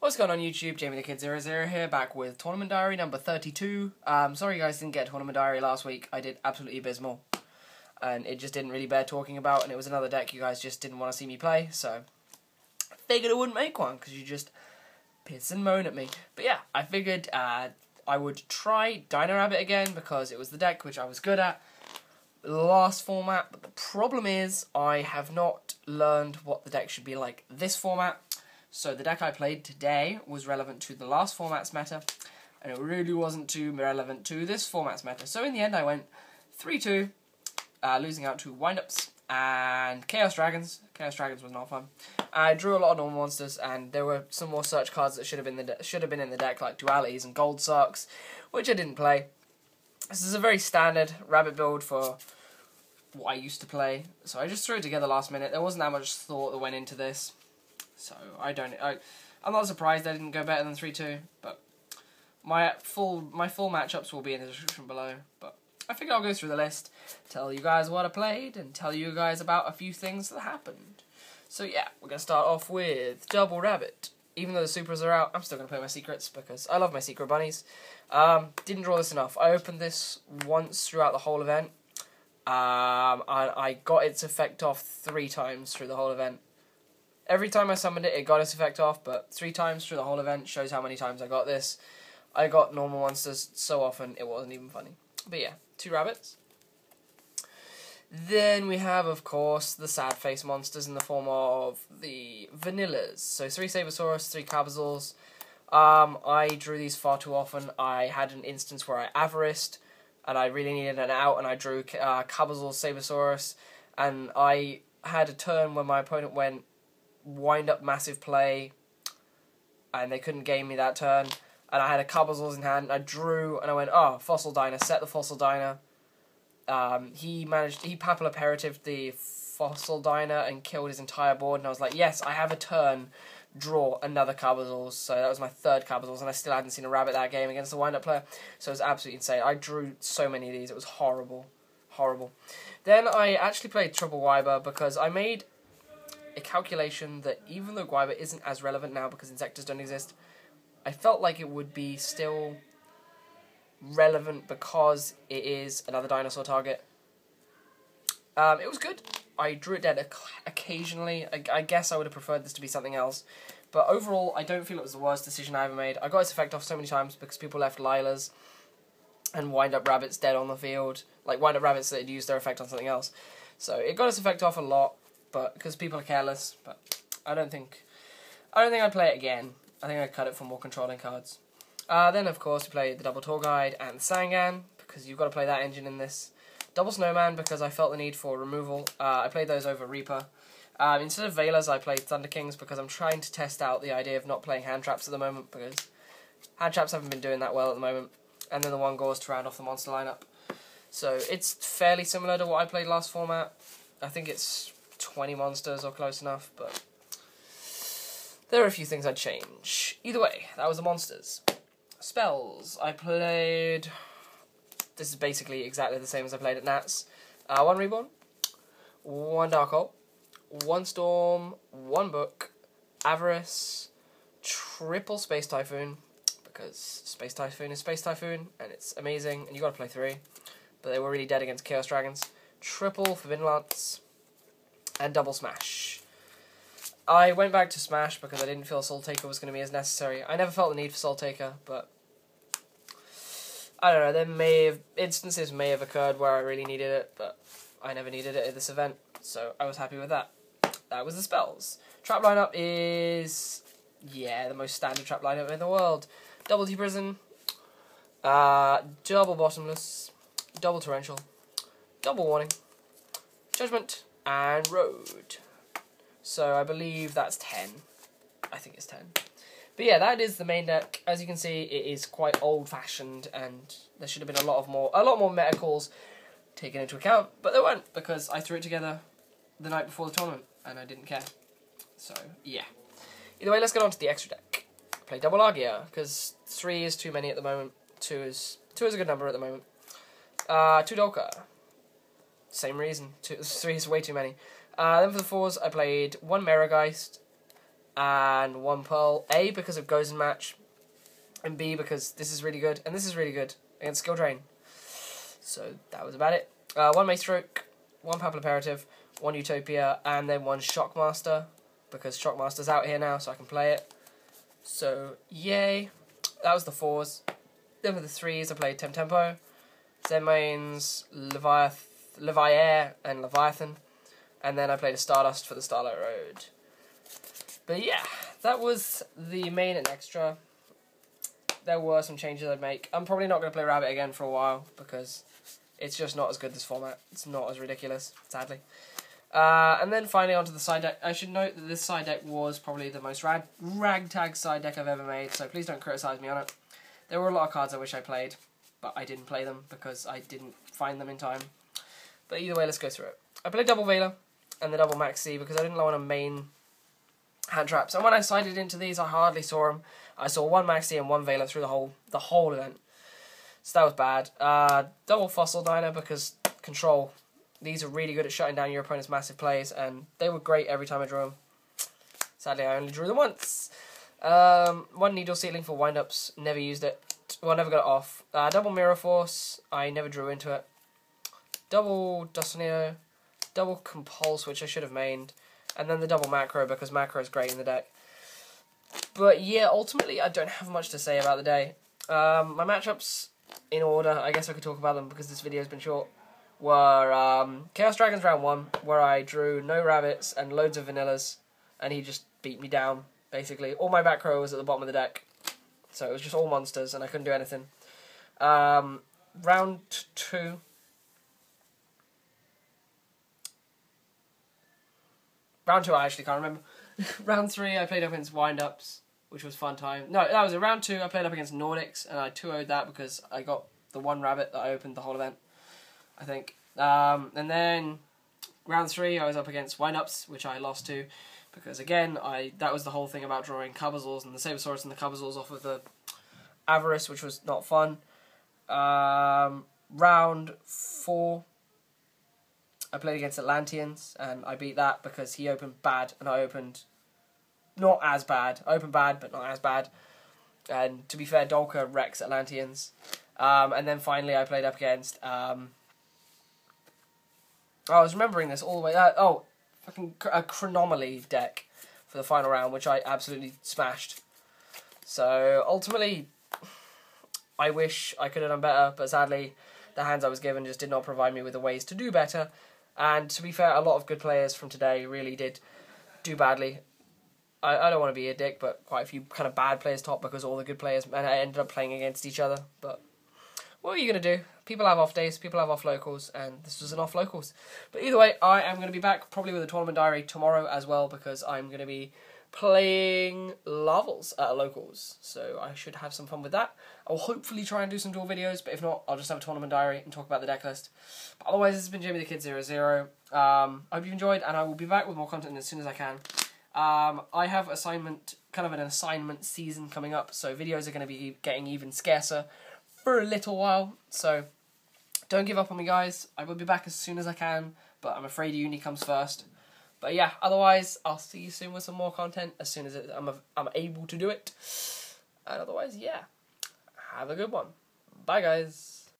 What's going on YouTube? Jamie the Kid 00 here, back with Tournament Diary number 32. Sorry you guys didn't get Tournament Diary last week. I did absolutely abysmal. And it just didn't really bear talking about, and it was another deck you guys just didn't want to see me play, so I figured I wouldn't make one, because you just piss and moan at me. But yeah, I figured I would try Dino Rabbit again, because it was the deck which I was good at last format, but the problem is I have not learned what the deck should be like this format. So the deck I played today was relevant to the last format's meta, and it really wasn't too relevant to this format's meta. So in the end I went 3-2, losing out to Windups and Chaos Dragons. Chaos Dragons was not fun. I drew a lot of normal monsters, and there were some more search cards that should have been in the deck, like Dualities and Gold Sarks, which I didn't play. This is a very standard rabbit build for what I used to play, so I just threw it together last minute. There wasn't that much thought that went into this. So I'm not surprised I didn't go better than 3-2, but my full matchups will be in the description below. But I figured I'll go through the list, tell you guys what I played, and tell you guys about a few things that happened. So yeah, we're going to start off with Double Rabbit. Even though the supers are out, I'm still going to play my secrets, because I love my secret bunnies. Didn't draw this enough. I opened this once throughout the whole event. I got its effect off 3 times through the whole event. Every time I summoned it, it got its effect off, but 3 times through the whole event shows how many times I got this. I got normal monsters so often, it wasn't even funny. But yeah, 2 rabbits. Then we have, of course, the sad face monsters in the form of the vanillas. So 3 Sabersaurus, 3 Cabazals. I drew these far too often. I had an instance where I avariced, and I really needed an out, and I drew Cabazals, Sabersaurus, and I had a turn when my opponent went wind up massive play, and they couldn't game me that turn, and I had a Cabazals in hand, and I drew, and I went, oh, Fossil Dino, set the Fossil Dino. He Papal Imperative the Fossil Dino and killed his entire board, and I was like, yes, I have a turn, draw another Cabazals. So that was my 3rd Cabazals, and I still hadn't seen a rabbit that game against the wind-up player, so it was absolutely insane. I drew so many of these, it was horrible. Horrible. Then I actually played Triple Wyber, because I made a calculation that even though Gwyber isn't as relevant now because Insectors don't exist, I felt like it would be still relevant because it is another dinosaur target. It was good. I drew it dead occasionally. I guess I would have preferred this to be something else. But overall, I don't feel it was the worst decision I ever made. I got its effect off so many times because people left Lilas and wind-up rabbits dead on the field. Like wind-up rabbits that had used their effect on something else. So it got its effect off a lot, but because people are careless. But I don't think I'd play it again. I think I'd cut it for more controlling cards. Then of course we played the Double Tour Guide and Sangan, because you've got to play that engine in this. Double Snowman, because I felt the need for removal. I played those over Reaper. Instead of Veilers, I played Thunder Kings, because I'm trying to test out the idea of not playing hand traps at the moment, because hand traps haven't been doing that well at the moment. And then the 1 Gauze to round off the monster lineup. So it's fairly similar to what I played last format. I think it's 20 monsters or close enough, but there are a few things I'd change. Either way, that was the monsters. Spells. I played... This is basically exactly the same as I played at Nats. 1 Reborn, 1 Dark Hole, 1 Storm, 1 Book, Avarice, triple Space Typhoon, because Space Typhoon is Space Typhoon, and it's amazing, and you got to play 3. But they were really dead against Chaos Dragons. Triple Forbidden Lance, and double Smash. I went back to Smash because I didn't feel Soul Taker was going to be as necessary. I never felt the need for Soul Taker, but I don't know, instances may have occurred where I really needed it, but I never needed it at this event, so I was happy with that. That was the spells. Trap lineup is, yeah, the most standard trap lineup in the world. Double T-Prison, double Bottomless, double Torrential, double Warning, Judgment, and Road. So I believe that's 10. I think it's 10. But yeah, that is the main deck. As you can see, it is quite old-fashioned, and there should have been a lot more meta calls taken into account, but there weren't, because I threw it together the night before the tournament, and I didn't care. So, yeah. Either way, let's get on to the extra deck. Play double Argia, because 3 is too many at the moment. 2 is a good number at the moment. 2 Dolka. Same reason. 3 is way too many. Then for the 4s, I played 1 Merageist, and 1 pearl. A, because of goes and match, and B, because this is really good, and this is really good against skill drain. So that was about it. 1 Maestroke, 1 Purple Imperative, 1 Utopia, and then 1 Shockmaster, because Shockmaster's out here now, so I can play it. So, yay. That was the 4s. Then for the 3s, I played Tempo, Zenmain's, Leviair, and Leviathan. And then I played a Stardust for the Starlight Road. But yeah, that was the main and extra. There were some changes I'd make. I'm probably not going to play Rabbit again for a while, because it's just not as good, this format. It's not as ridiculous, sadly. And then finally onto the side deck. I should note that this side deck was probably the most ragtag side deck I've ever made, so please don't criticise me on it. There were a lot of cards I wish I played, but I didn't play them because I didn't find them in time. But either way, let's go through it. I played double Veiler and the double Maxi because I didn't want to main hand traps. And when I sided into these, I hardly saw them. I saw 1 Maxi and 1 Veiler through the whole event. So that was bad. Double Fossil Dino because control. These are really good at shutting down your opponent's massive plays, and they were great every time I drew them. Sadly, I only drew them once. 1 Needle Sealing for wind-ups, never used it. Well, never got it off. Double Mirror Force, I never drew into it. Double Dustinio, double Compulse, which I should have mained, and then the double Macro, because Macro is great in the deck. But yeah, ultimately, I don't have much to say about the day. My matchups, in order, I guess I could talk about them because this video has been short, were Chaos Dragons round 1, where I drew no rabbits and loads of vanillas, and he just beat me down, basically. All my back row was at the bottom of the deck, so it was just all monsters, and I couldn't do anything. Round 2... Round 2, I actually can't remember. Round 3, I played up against Wind-Ups, which was fun time. No, that was it. Round 2, I played up against Nordics, and I 2-0'd that because I got the 1 rabbit that I opened the whole event, I think. And then round 3, I was up against Wind-Ups, which I lost to, because again, that was the whole thing about drawing Cabazaurs and the Sabersaurus and the Cabazaurs off of the Avarice, which was not fun. Round 4, I played against Atlanteans, and I beat that because he opened bad, and I opened not as bad. I opened bad, but not as bad. And to be fair, Dolka wrecks Atlanteans. And then finally, I played up against... I was remembering this all the way... fucking a Chronomaly deck for the final round, which I absolutely smashed. So, ultimately, I wish I could have done better, but sadly, the hands I was given just did not provide me with the ways to do better. And to be fair, a lot of good players from today really did do badly. I don't want to be a dick, but quite a few kind of bad players top because all the good players ended up playing against each other. But what are you going to do? People have off days, people have off locals, and this was an off locals. But either way, I am going to be back probably with a tournament diary tomorrow as well, because I'm going to be playing Lavels at locals. So I should have some fun with that. I'll hopefully try and do some dual videos, but if not, I'll just have a tournament diary and talk about the deck list. But otherwise, this has been Jamie the Kid 00. I hope you enjoyed, and I will be back with more content as soon as I can. I have kind of an assignment season coming up, so videos are going to be getting even scarcer for a little while, so don't give up on me, guys. I will be back as soon as I can, but I'm afraid uni comes first. But yeah, otherwise, I'll see you soon with some more content as soon as I'm able to do it. And otherwise, yeah, have a good one. Bye, guys.